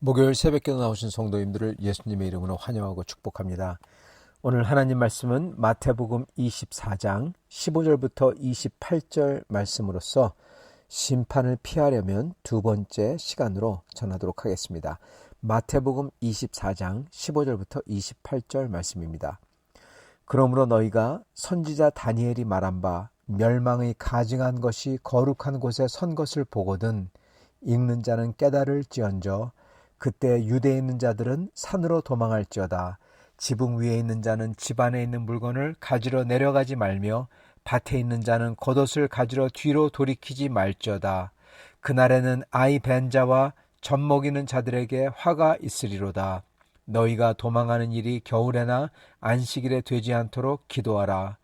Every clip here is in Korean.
목요일 새벽기도 나오신 성도님들을 예수님의 이름으로 환영하고 축복합니다. 오늘 하나님 말씀은 마태복음 24장 15절부터 28절 말씀으로서 심판을 피하려면 두 번째 시간으로 전하도록 하겠습니다. 마태복음 24장 15절부터 28절 말씀입니다. 그러므로 너희가 선지자 다니엘이 말한 바 멸망의 가증한 것이 거룩한 곳에 선 것을 보거든 읽는 자는 깨달을지언정 그때 유대에 있는 자들은 산으로 도망할지어다. 지붕 위에 있는 자는 집 안에 있는 물건을 가지러 내려가지 말며 밭에 있는 자는 겉옷을 가지러 뒤로 돌이키지 말지어다. 그날에는 아이 벤 자와 젖 먹이는 자들에게 화가 있으리로다. 너희가 도망하는 일이 겨울에나 안식일에 되지 않도록 기도하라.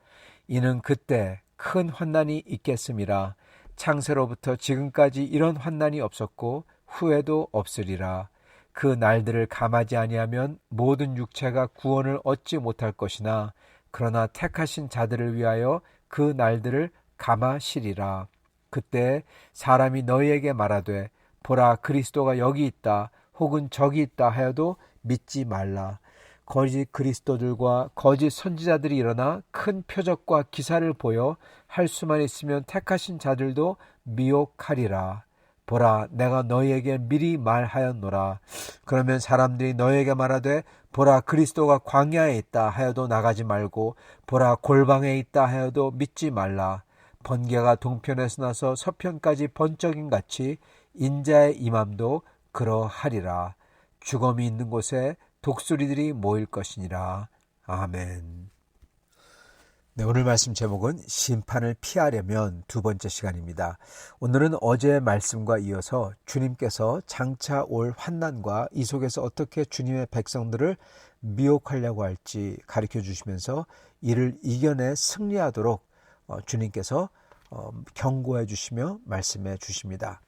이는 그때 큰 환난이 있겠음이라. 창세로부터 지금까지 이런 환난이 없었고 후에도 없으리라. 그 날들을 감하지 아니하면 모든 육체가 구원을 얻지 못할 것이나 그러나 택하신 자들을 위하여 그 날들을 감하시리라. 그때 사람이 너희에게 말하되 보라 그리스도가 여기 있다 혹은 저기 있다 하여도 믿지 말라. 거짓 그리스도들과 거짓 선지자들이 일어나 큰 표적과 기사를 보여 할 수만 있으면 택하신 자들도 미혹하리라. 보라 내가 너희에게 미리 말하였노라. 그러면 사람들이 너희에게 말하되 보라 그리스도가 광야에 있다 하여도 나가지 말고 보라 골방에 있다 하여도 믿지 말라. 번개가 동편에서 나서 서편까지 번쩍임 같이 인자의 임함도 그러하리라. 죽음이 있는 곳에 독수리들이 모일 것이니라. 아멘. 네, 오늘 말씀 제목은 심판을 피하려면 두 번째 시간입니다. 오늘은 어제의 말씀과 이어서 주님께서 장차 올 환난과 이 속에서 어떻게 주님의 백성들을 미혹하려고 할지 가르쳐 주시면서 이를 이겨내 승리하도록 주님께서 경고해 주시며 말씀해 주십니다.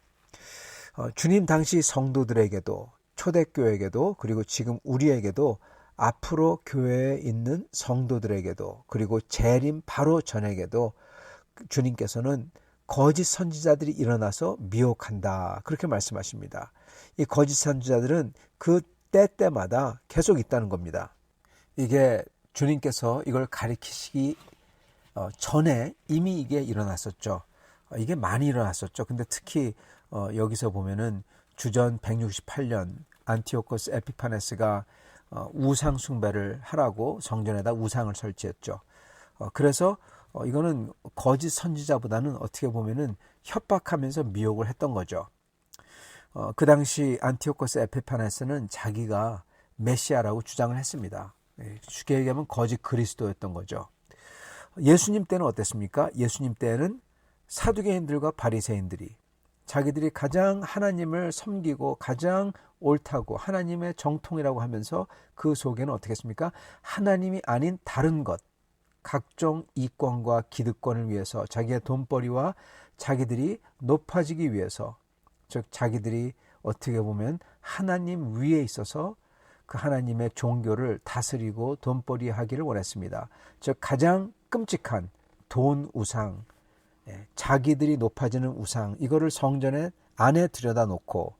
주님 당시 성도들에게도 초대교회에게도 그리고 지금 우리에게도 앞으로 교회에 있는 성도들에게도 그리고 재림 바로 전에게도 주님께서는 거짓 선지자들이 일어나서 미혹한다 그렇게 말씀하십니다. 이 거짓 선지자들은 그 때때마다 계속 있다는 겁니다. 이게 주님께서 이걸 가리키시기 전에 이미 이게 일어났었죠. 이게 많이 일어났었죠. 근데 특히 여기서 보면은 주전 168년 안티오코스 에피파네스가 우상 숭배를 하라고 성전에다 우상을 설치했죠. 그래서 이거는 거짓 선지자보다는 어떻게 보면은 협박하면서 미혹을 했던 거죠. 그 당시 안티오코스 에피파네스는 자기가 메시아라고 주장을 했습니다. 쉽게 얘기하면 거짓 그리스도였던 거죠. 예수님 때는 어땠습니까? 예수님 때는 사두개인들과 바리새인들이 자기들이 가장 하나님을 섬기고 가장 옳다고 하나님의 정통이라고 하면서 그 속에는 어떻게 했습니까? 하나님이 아닌 다른 것, 각종 이권과 기득권을 위해서 자기의 돈벌이와 자기들이 높아지기 위해서, 즉 자기들이 어떻게 보면 하나님 위에 있어서 그 하나님의 종교를 다스리고 돈벌이 하기를 원했습니다. 즉 가장 끔찍한 돈 우상, 자기들이 높아지는 우상, 이거를 성전에 안에 들여다 놓고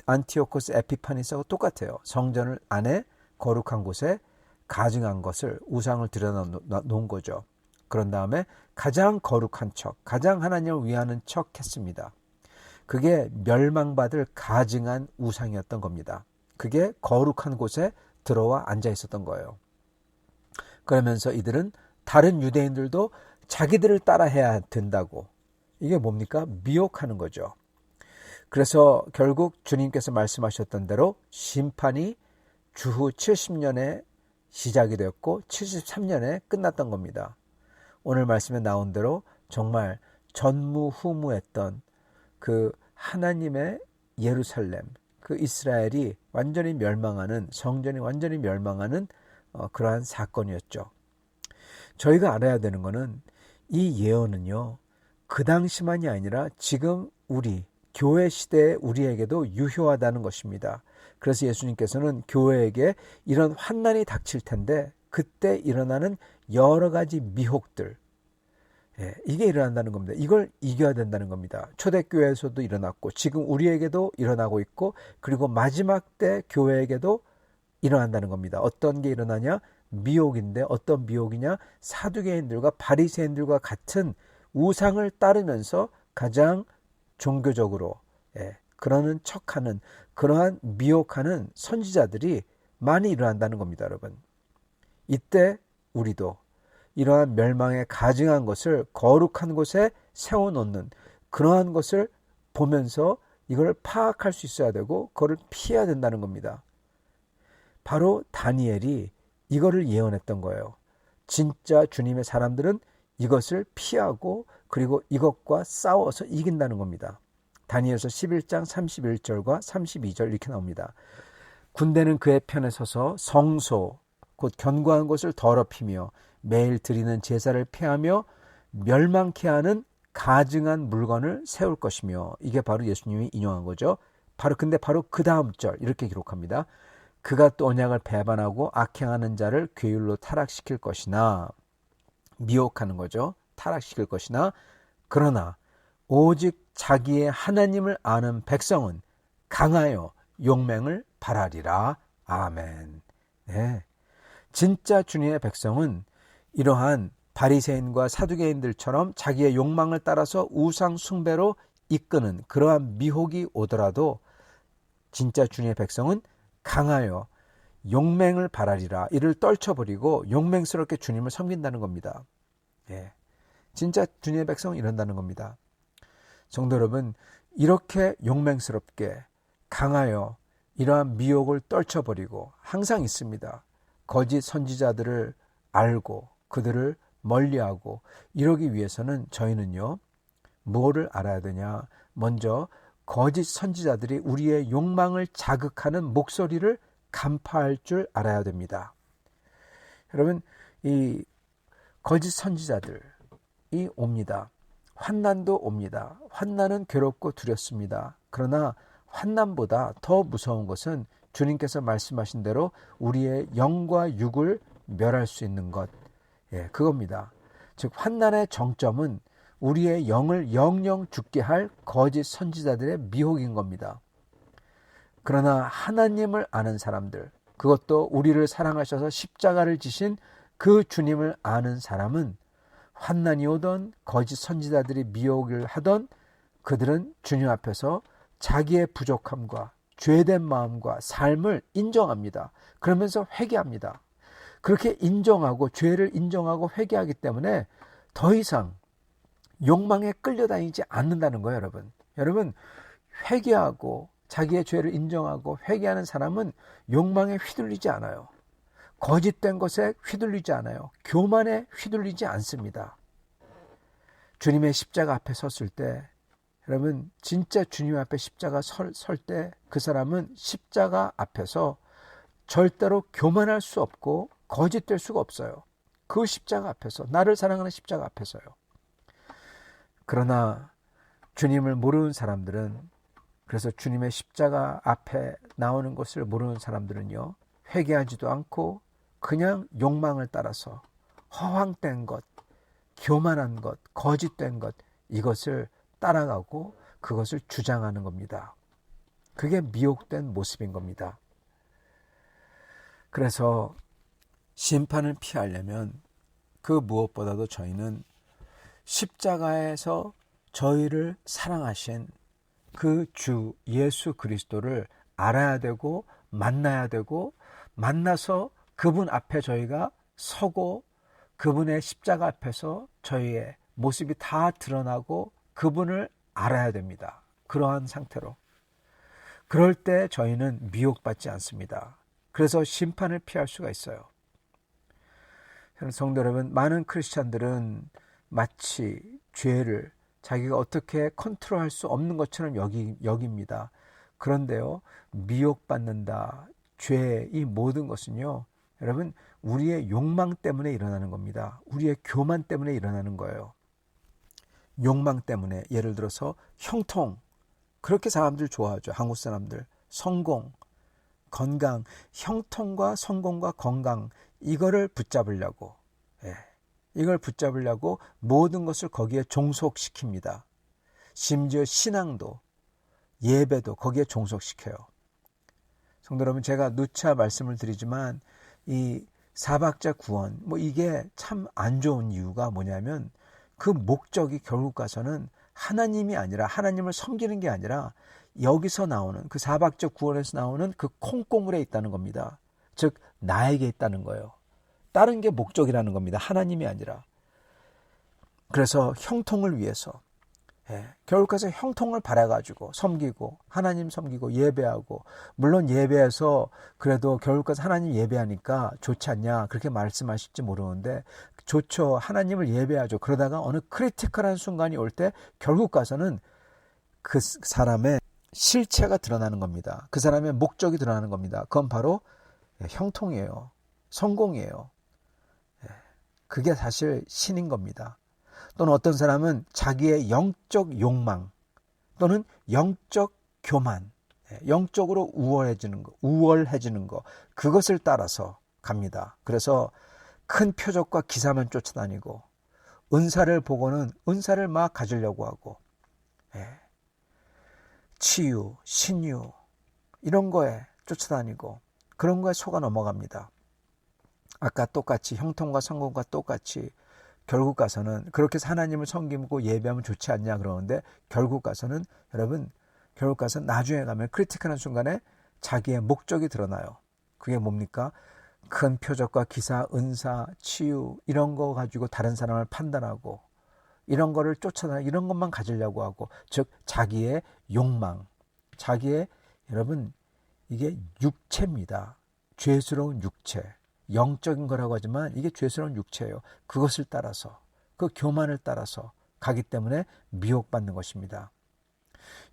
안티오코스 에피파니스하고 똑같아요. 성전을 안에 거룩한 곳에 가증한 것을 우상을 들여놓은 거죠. 그런 다음에 가장 거룩한 척, 가장 하나님을 위하는 척 했습니다. 그게 멸망받을 가증한 우상이었던 겁니다. 그게 거룩한 곳에 들어와 앉아 있었던 거예요. 그러면서 이들은 다른 유대인들도 자기들을 따라해야 된다고, 이게 뭡니까? 미혹하는 거죠. 그래서 결국 주님께서 말씀하셨던 대로 심판이 주후 70년에 시작이 되었고 73년에 끝났던 겁니다. 오늘 말씀에 나온 대로 정말 전무후무했던 그 하나님의 예루살렘, 그 이스라엘이 완전히 멸망하는, 성전이 완전히 멸망하는 그러한 사건이었죠. 저희가 알아야 되는 것은 이 예언은요, 그 당시만이 아니라 지금 우리 교회 시대의 우리에게도 유효하다는 것입니다. 그래서 예수님께서는 교회에게 이런 환난이 닥칠 텐데 그때 일어나는 여러 가지 미혹들, 예, 이게 일어난다는 겁니다. 이걸 이겨야 된다는 겁니다. 초대교회에서도 일어났고 지금 우리에게도 일어나고 있고 그리고 마지막 때 교회에게도 일어난다는 겁니다. 어떤 게 일어나냐? 미혹인데 어떤 미혹이냐? 사두개인들과 바리새인들과 같은 우상을 따르면서 가장 종교적으로 그러는 척하는 그러한 미혹하는 선지자들이 많이 일어난다는 겁니다. 여러분. 이때 우리도 이러한 멸망에 가증한 것을 거룩한 곳에 세워놓는 그러한 것을 보면서 이걸 파악할 수 있어야 되고 그걸 피해야 된다는 겁니다. 바로 다니엘이 이거를 예언했던 거예요. 진짜 주님의 사람들은 이것을 피하고 그리고 이것과 싸워서 이긴다는 겁니다. 다니엘서 11장 31절과 32절 이렇게 나옵니다. 군대는 그의 편에 서서 성소 곧 견고한 곳을 더럽히며 매일 드리는 제사를 폐하며 멸망케 하는 가증한 물건을 세울 것이며 이게 바로 예수님이 인용한 거죠. 근데 바로 그 다음 절 이렇게 기록합니다. 그가 또 언약을 배반하고 악행하는 자를 괴율로 타락시킬 것이나 미혹하는 거죠. 타락시킬 것이나 그러나 오직 자기의 하나님을 아는 백성은 강하여 용맹을 발하리라. 아멘. 네. 진짜 주님의 백성은 이러한 바리새인과 사두개인들처럼 자기의 욕망을 따라서 우상 숭배로 이끄는 그러한 미혹이 오더라도 진짜 주님의 백성은 강하여 용맹을 발하리라. 이를 떨쳐버리고 용맹스럽게 주님을 섬긴다는 겁니다. 예. 진짜 주님의 백성은 이런다는 겁니다. 성도 여러분, 이렇게 용맹스럽게 강하여 이러한 미혹을 떨쳐버리고 항상 있습니다. 거짓 선지자들을 알고 그들을 멀리하고 이러기 위해서는 저희는요. 뭐를 알아야 되냐? 먼저 거짓 선지자들이 우리의 욕망을 자극하는 목소리를 간파할 줄 알아야 됩니다. 여러분, 이 거짓 선지자들이 옵니다. 환난도 옵니다. 환난은 괴롭고 두렵습니다. 그러나 환난보다 더 무서운 것은 주님께서 말씀하신 대로 우리의 영과 육을 멸할 수 있는 것, 그겁니다. 즉 환난의 정점은 우리의 영을 영영 죽게 할 거짓 선지자들의 미혹인 겁니다. 그러나 하나님을 아는 사람들, 그것도 우리를 사랑하셔서 십자가를 지신 그 주님을 아는 사람은 환난이 오던 거짓 선지자들이 미혹을 하던 그들은 주님 앞에서 자기의 부족함과 죄된 마음과 삶을 인정합니다. 그러면서 회개합니다. 그렇게 인정하고 죄를 인정하고 회개하기 때문에 더 이상 욕망에 끌려다니지 않는다는 거예요, 여러분. 여러분, 회개하고 자기의 죄를 인정하고 회개하는 사람은 욕망에 휘둘리지 않아요. 거짓된 것에 휘둘리지 않아요. 교만에 휘둘리지 않습니다. 주님의 십자가 앞에 섰을 때 여러분 진짜 주님 앞에 십자가 설 때 그 사람은 십자가 앞에서 절대로 교만할 수 없고 거짓될 수가 없어요. 그 십자가 앞에서 나를 사랑하는 십자가 앞에서요. 그러나 주님을 모르는 사람들은 그래서 주님의 십자가 앞에 나오는 것을 모르는 사람들은요. 회개하지도 않고 그냥 욕망을 따라서 허황된 것, 교만한 것, 거짓된 것 이것을 따라가고 그것을 주장하는 겁니다. 그게 미혹된 모습인 겁니다. 그래서 심판을 피하려면 그 무엇보다도 저희는 십자가에서 저희를 사랑하신 그 주 예수 그리스도를 알아야 되고 만나야 되고 만나서 그분 앞에 저희가 서고 그분의 십자가 앞에서 저희의 모습이 다 드러나고 그분을 알아야 됩니다. 그러한 상태로. 그럴 때 저희는 미혹받지 않습니다. 그래서 심판을 피할 수가 있어요. 성도 여러분, 많은 크리스찬들은 마치 죄를 자기가 어떻게 컨트롤할 수 없는 것처럼 여깁니다. 그런데요, 미혹받는다, 죄, 이 모든 것은요, 여러분, 우리의 욕망 때문에 일어나는 겁니다. 우리의 교만 때문에 일어나는 거예요. 욕망 때문에, 예를 들어서 형통, 그렇게 사람들 좋아하죠. 한국 사람들. 성공, 건강, 형통과 성공과 건강, 이거를 붙잡으려고. 이걸 붙잡으려고 모든 것을 거기에 종속시킵니다. 심지어 신앙도, 예배도 거기에 종속시켜요. 성도 여러분, 제가 누차 말씀을 드리지만 이 사박자 구원, 이게 참 안 좋은 이유가 뭐냐면 그 목적이 결국 가서는 하나님이 아니라, 하나님을 섬기는 게 아니라 여기서 나오는 그 사박자 구원에서 나오는 그 콩고물에 있다는 겁니다. 즉 나에게 있다는 거예요. 다른 게 목적이라는 겁니다. 하나님이 아니라. 그래서 형통을 위해서, 결국 가서 형통을 바라가지고 섬기고 하나님 섬기고 예배하고, 물론 예배해서 그래도 결국 가서 하나님 예배하니까 좋지 않냐 그렇게 말씀하실지 모르는데 좋죠. 하나님을 예배하죠. 그러다가 어느 크리티컬한 순간이 올 때 결국 가서는 그 사람의 실체가 드러나는 겁니다. 그 사람의 목적이 드러나는 겁니다. 그건 바로 형통이에요. 성공이에요. 그게 사실 신인 겁니다. 또는 어떤 사람은 자기의 영적 욕망 또는 영적 교만, 영적으로 우월해지는 거, 그것을 따라서 갑니다. 그래서 큰 표적과 기사만 쫓아다니고 은사를 보고는 은사를 막 가지려고 하고, 치유, 신유 이런 거에 쫓아다니고 그런 거에 속아 넘어갑니다. 아까 똑같이 형통과 성공과 똑같이 결국 가서는 그렇게 해서 하나님을 섬기고 예배하면 좋지 않냐 그러는데 결국 가서는 여러분, 결국 가서 나중에 가면 크리티컬한 순간에 자기의 목적이 드러나요. 그게 뭡니까? 큰 표적과 기사, 은사, 치유 이런 거 가지고 다른 사람을 판단하고 이런 거를 쫓아다니고 이런 것만 가지려고 하고, 즉 자기의 욕망, 자기의, 여러분 이게 육체입니다. 죄스러운 육체. 영적인 거라고 하지만 이게 죄스러운 육체예요. 그것을 따라서, 그 교만을 따라서 가기 때문에 미혹받는 것입니다.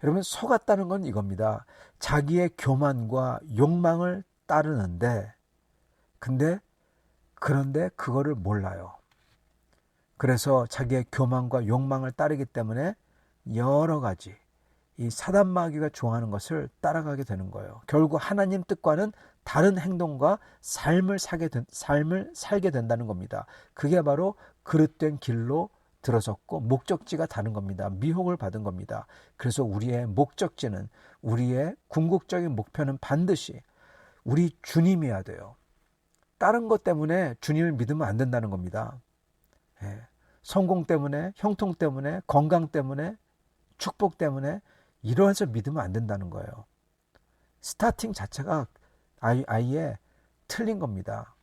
여러분, 속았다는 건 이겁니다. 자기의 교만과 욕망을 따르는데 그런데 그거를 몰라요. 그래서 자기의 교만과 욕망을 따르기 때문에 여러 가지 이 사단 마귀가 좋아하는 것을 따라가게 되는 거예요. 결국 하나님 뜻과는 다른 행동과 삶을 살게 된다는 겁니다. 그게 바로 그릇된 길로 들어섰고 목적지가 다른 겁니다. 미혹을 받은 겁니다. 그래서 우리의 목적지는, 우리의 궁극적인 목표는 반드시 우리 주님이어야 돼요. 다른 것 때문에 주님을 믿으면 안 된다는 겁니다. 성공 때문에, 형통 때문에, 건강 때문에, 축복 때문에 이러해서 믿으면 안 된다는 거예요. 스타팅 자체가 아예 틀린 겁니다.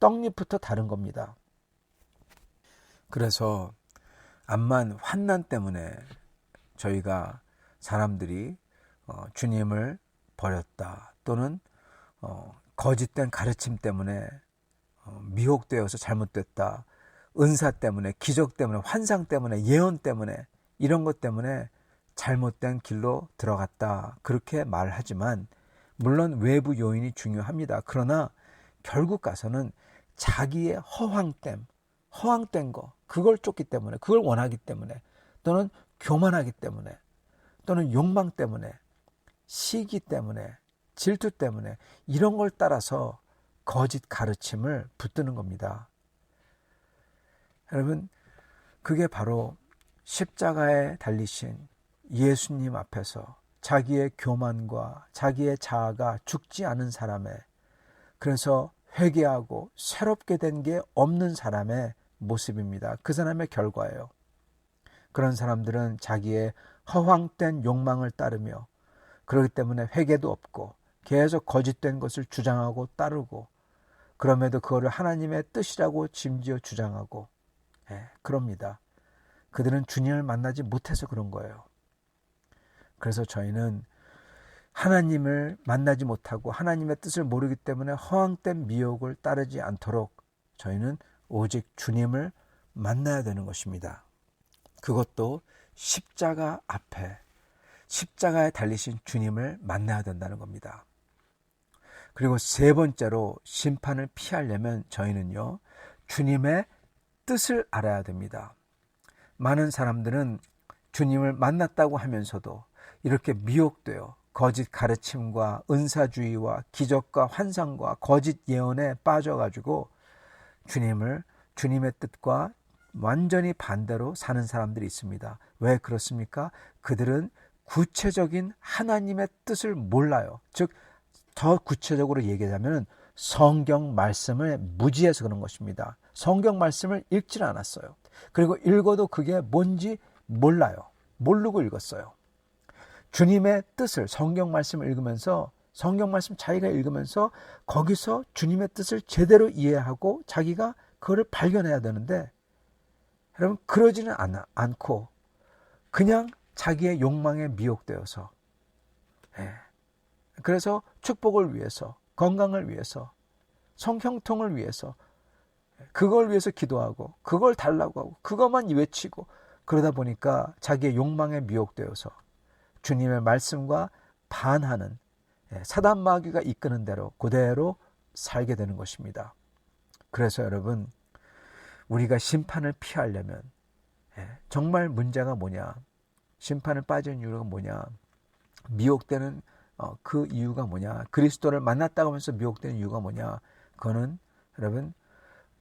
떡잎부터 다른 겁니다. 그래서 암만 환난 때문에 저희가 사람들이 주님을 버렸다 또는 거짓된 가르침 때문에 미혹되어서 잘못됐다, 은사 때문에, 기적 때문에, 환상 때문에, 예언 때문에, 이런 것 때문에 잘못된 길로 들어갔다 그렇게 말하지만 물론 외부 요인이 중요합니다. 그러나 결국 가서는 자기의 허황된 거, 그걸 쫓기 때문에, 그걸 원하기 때문에, 또는 교만하기 때문에, 또는 욕망 때문에, 시기 때문에, 질투 때문에 이런 걸 따라서 거짓 가르침을 붙드는 겁니다. 여러분, 그게 바로 십자가에 달리신 예수님 앞에서 자기의 교만과 자기의 자아가 죽지 않은 사람의, 그래서 회개하고 새롭게 된 게 없는 사람의 모습입니다. 그 사람의 결과예요. 그런 사람들은 자기의 허황된 욕망을 따르며 그렇기 때문에 회개도 없고 계속 거짓된 것을 주장하고 따르고, 그럼에도 그거를 하나님의 뜻이라고 심지어 주장하고, 그럽니다. 그들은 주님을 만나지 못해서 그런 거예요. 그래서 저희는 하나님을 만나지 못하고 하나님의 뜻을 모르기 때문에 허황된 미혹을 따르지 않도록 저희는 오직 주님을 만나야 되는 것입니다. 그것도 십자가 앞에, 십자가에 달리신 주님을 만나야 된다는 겁니다. 그리고 세 번째로 심판을 피하려면 저희는요, 주님의 뜻을 알아야 됩니다. 많은 사람들은 주님을 만났다고 하면서도 이렇게 미혹되어 거짓 가르침과 은사주의와 기적과 환상과 거짓 예언에 빠져가지고 주님을 주님의 뜻과 완전히 반대로 사는 사람들이 있습니다. 왜 그렇습니까? 그들은 구체적인 하나님의 뜻을 몰라요. 즉, 더 구체적으로 얘기하자면 성경 말씀을 무지해서 그런 것입니다. 성경 말씀을 읽질 않았어요. 그리고 읽어도 그게 뭔지 몰라요. 모르고 읽었어요. 주님의 뜻을 성경 말씀을 읽으면서 성경 말씀 자기가 읽으면서 거기서 주님의 뜻을 제대로 이해하고 자기가 그거를 발견해야 되는데 여러분 그러지는 않고 그냥 자기의 욕망에 미혹되어서 그래서 축복을 위해서 건강을 위해서 성형통을 위해서 그걸 위해서 기도하고 그걸 달라고 하고 그것만 외치고 그러다 보니까 자기의 욕망에 미혹되어서 주님의 말씀과 반하는 사단 마귀가 이끄는 대로 그대로 살게 되는 것입니다. 그래서 여러분 우리가 심판을 피하려면 정말 문제가 뭐냐, 심판을 빠지는 이유가 뭐냐, 미혹되는 그 이유가 뭐냐, 그리스도를 만났다고 하면서 미혹되는 이유가 뭐냐, 그거는 여러분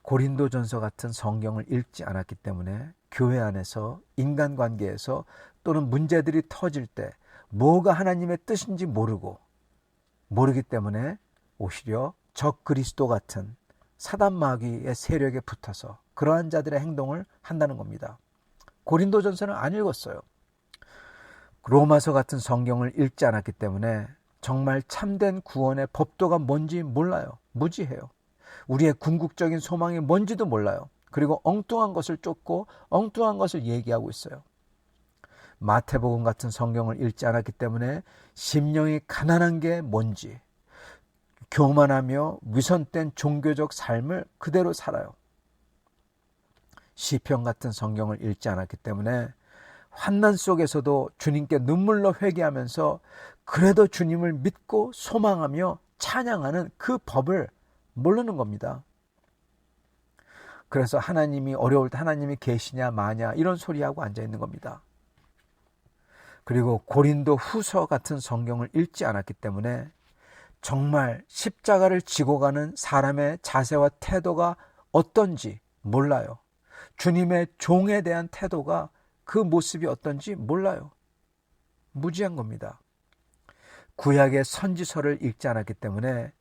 고린도전서 같은 성경을 읽지 않았기 때문에 교회 안에서 인간관계에서 또는 문제들이 터질 때 뭐가 하나님의 뜻인지 모르기 때문에 오히려 적 그리스도 같은 사단 마귀의 세력에 붙어서 그러한 자들의 행동을 한다는 겁니다. 고린도전서는 안 읽었어요. 로마서 같은 성경을 읽지 않았기 때문에 정말 참된 구원의 법도가 뭔지 몰라요. 무지해요. 우리의 궁극적인 소망이 뭔지도 몰라요. 그리고 엉뚱한 것을 쫓고 엉뚱한 것을 얘기하고 있어요. 마태복음 같은 성경을 읽지 않았기 때문에 심령이 가난한 게 뭔지 교만하며 위선된 종교적 삶을 그대로 살아요. 시편 같은 성경을 읽지 않았기 때문에 환난 속에서도 주님께 눈물로 회개하면서 그래도 주님을 믿고 소망하며 찬양하는 그 법을 모르는 겁니다. 그래서 하나님이 어려울 때 하나님이 계시냐 마냐 이런 소리하고 앉아있는 겁니다. 그리고 고린도 후서 같은 성경을 읽지 않았기 때문에 정말 십자가를 지고 가는 사람의 자세와 태도가 어떤지 몰라요. 주님의 종에 대한 태도가 그 모습이 어떤지 몰라요. 무지한 겁니다. 구약의 선지서를 읽지 않았기 때문에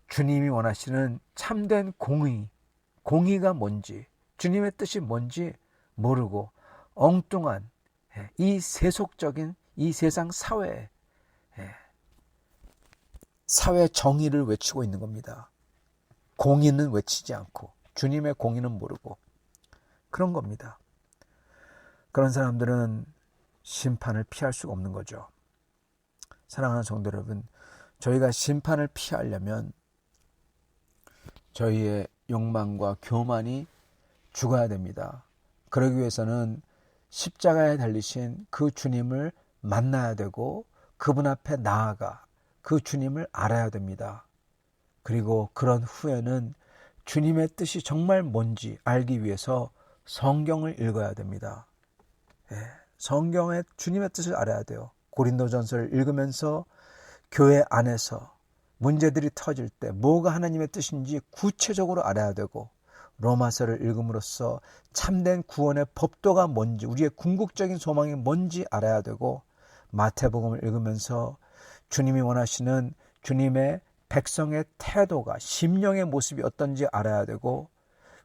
주님이 원하시는 참된 공의가 뭔지 주님의 뜻이 뭔지 모르고 엉뚱한 이 세속적인 이 세상 사회 정의를 외치고 있는 겁니다. 공의는 외치지 않고 주님의 공의는 모르고 그런 겁니다. 그런 사람들은 심판을 피할 수가 없는 거죠. 사랑하는 성도 여러분, 저희가 심판을 피하려면 저희의 욕망과 교만이 죽어야 됩니다. 그러기 위해서는 십자가에 달리신 그 주님을 만나야 되고 그분 앞에 나아가 그 주님을 알아야 됩니다. 그리고 그런 후에는 주님의 뜻이 정말 뭔지 알기 위해서 성경을 읽어야 됩니다. 성경의 주님의 뜻을 알아야 돼요. 고린도전서를 읽으면서 교회 안에서 문제들이 터질 때 뭐가 하나님의 뜻인지 구체적으로 알아야 되고 로마서를 읽음으로써 참된 구원의 법도가 뭔지 우리의 궁극적인 소망이 뭔지 알아야 되고 마태복음을 읽으면서 주님이 원하시는 주님의 백성의 태도가 심령의 모습이 어떤지 알아야 되고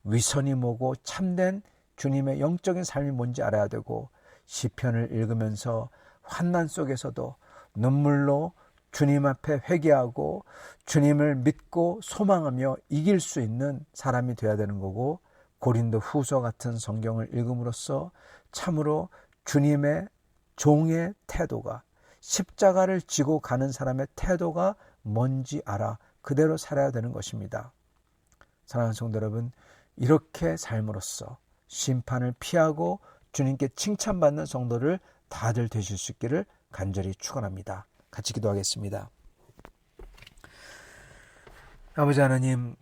위선이 뭐고 참된 주님의 영적인 삶이 뭔지 알아야 되고 시편을 읽으면서 환난 속에서도 눈물로 주님 앞에 회개하고 주님을 믿고 소망하며 이길 수 있는 사람이 되어야 되는 거고 고린도 후서 같은 성경을 읽음으로써 참으로 주님의 종의 태도가 십자가를 지고 가는 사람의 태도가 뭔지 알아 그대로 살아야 되는 것입니다. 사랑하는 성도 여러분, 이렇게 삶으로써 심판을 피하고 주님께 칭찬받는 성도를 다들 되실 수 있기를 간절히 축원합니다. 같이 기도하겠습니다. 아버지 하나님,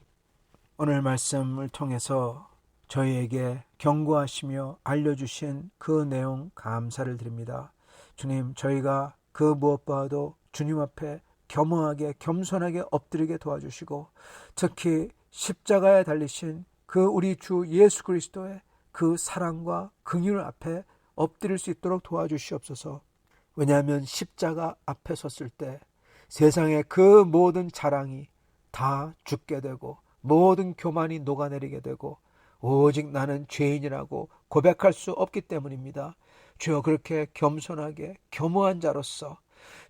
오늘 말씀을 통해서 저희에게 경고하시며 알려주신 그 내용 감사를 드립니다. 주님, 저희가 그 무엇보다도 주님 앞에 겸허하게 겸손하게 엎드리게 도와주시고 특히 십자가에 달리신 그 우리 주 예수 그리스도의 그 사랑과 긍휼 앞에 엎드릴 수 있도록 도와주시옵소서. 왜냐하면 십자가 앞에 섰을 때 세상의 그 모든 자랑이 다 죽게 되고 모든 교만이 녹아내리게 되고 오직 나는 죄인이라고 고백할 수 없기 때문입니다. 주여, 그렇게 겸손하게 겸허한 자로서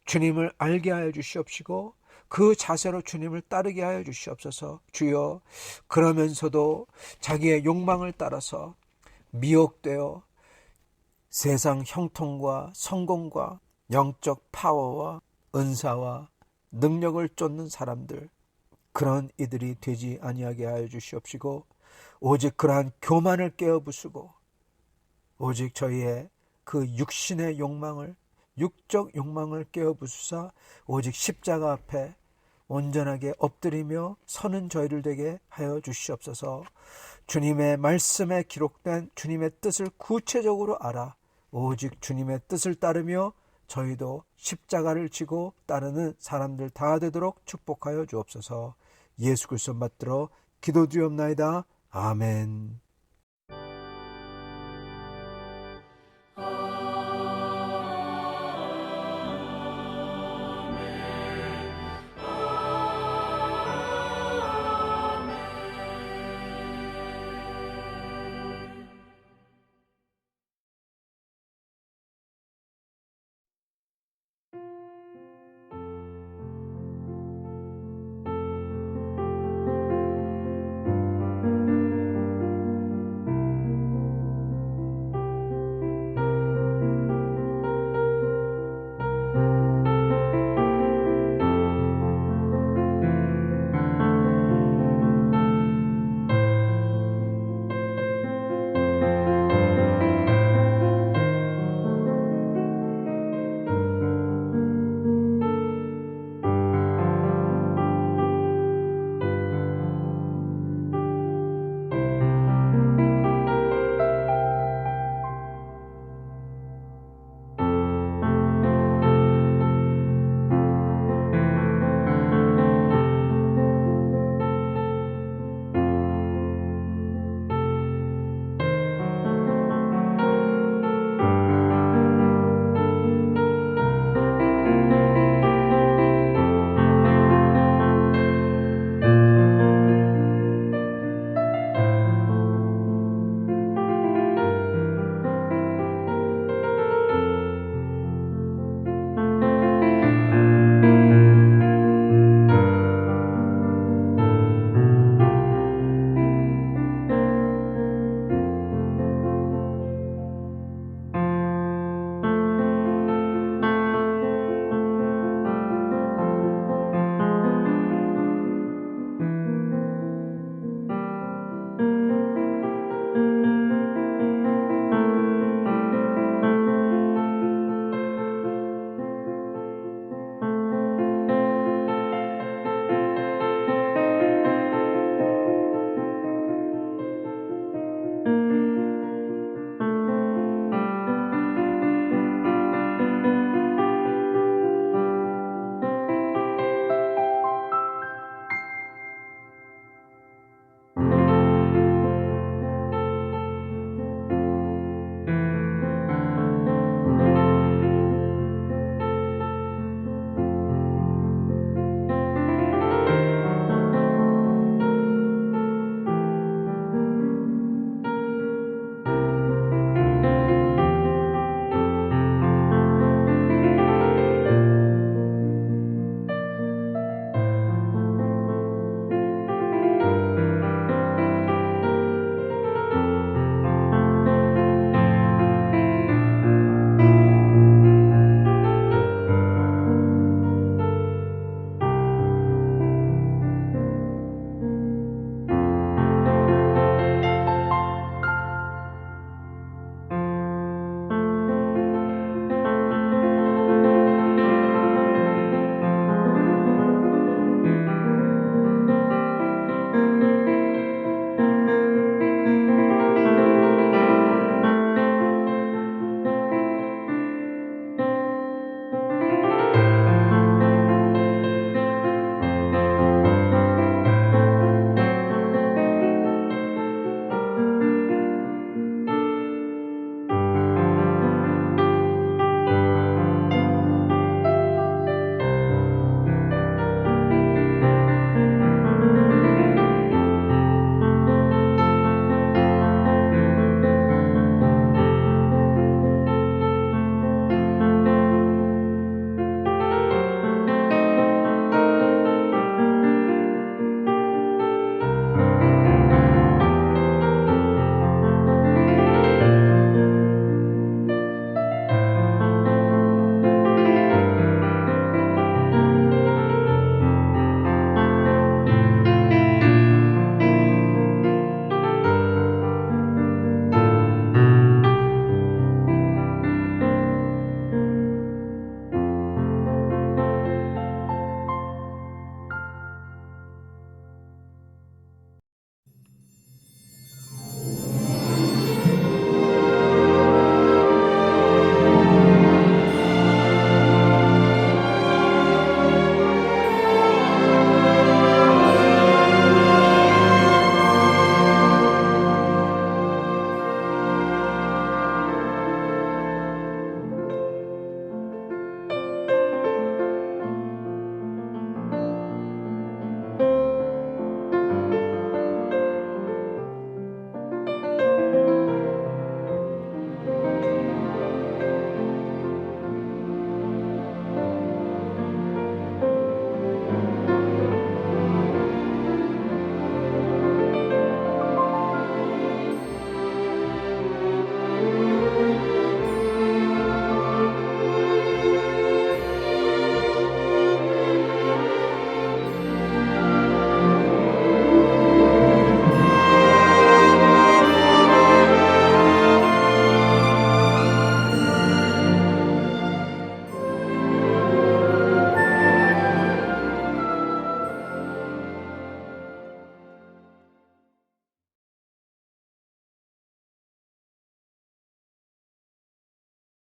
주님을 알게 하여 주시옵시고 그 자세로 주님을 따르게 하여 주시옵소서. 주여, 그러면서도 자기의 욕망을 따라서 미혹되어 세상 형통과 성공과 영적 파워와 은사와 능력을 쫓는 사람들, 그런 이들이 되지 아니하게 하여 주시옵시고 오직 그러한 교만을 깨어부수고 오직 저희의 그 육신의 욕망을, 육적 욕망을 깨어부수사 오직 십자가 앞에 온전하게 엎드리며 서는 저희를 되게 하여 주시옵소서. 주님의 말씀에 기록된 주님의 뜻을 구체적으로 알아 오직 주님의 뜻을 따르며 저희도 십자가를 지고 따르는 사람들 다 되도록 축복하여 주옵소서. 예수 그리스도 받들어 기도드리옵나이다. 아멘.